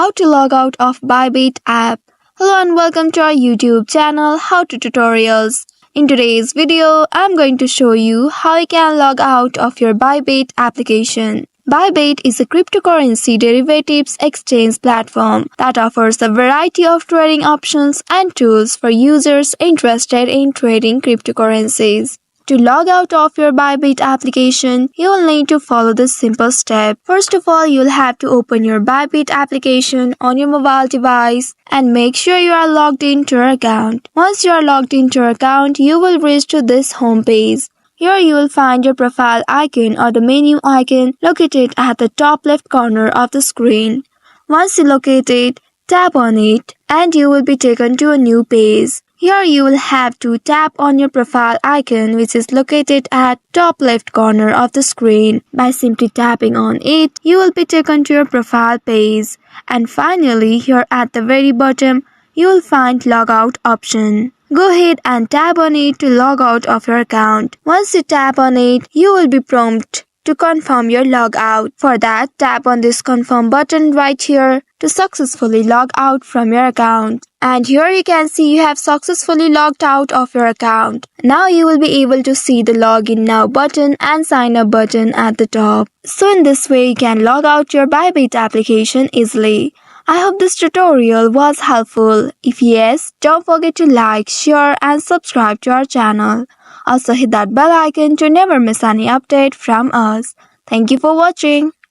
How to log out of Bybit app. Hello and welcome to our YouTube channel How to Tutorials. In today's video, I'm going to show you how you can log out of your Bybit application. Bybit is a cryptocurrency derivatives exchange platform that offers a variety of trading options and tools for users interested in trading cryptocurrencies. To log out of your Bybit application, you will need to follow this simple step. First of all, you'll have to open your Bybit application on your mobile device and make sure you are logged into your account. Once you are logged into your account, you will reach to this home page. Here you will find your profile icon or the menu icon located at the top left corner of the screen. Once you locate it, tap on it and you will be taken to a new page. Here you will have to tap on your profile icon which is located at top left corner of the screen. By simply tapping on it, you will be taken to your profile page. And finally, here at the very bottom, you will find logout option. Go ahead and tap on it to log out of your account. Once you tap on it, you will be prompted to confirm your logout. For that, tap on this confirm button right here to successfully log out from your account. And here you can see you have successfully logged out of your account. Now you will be able to see the login now button and sign up button at the top. So in this way you can log out your Bybit application easily. I hope this tutorial was helpful. If yes, don't forget to like, share and subscribe to our channel. Also hit that bell icon to never miss any update from us. Thank you for watching.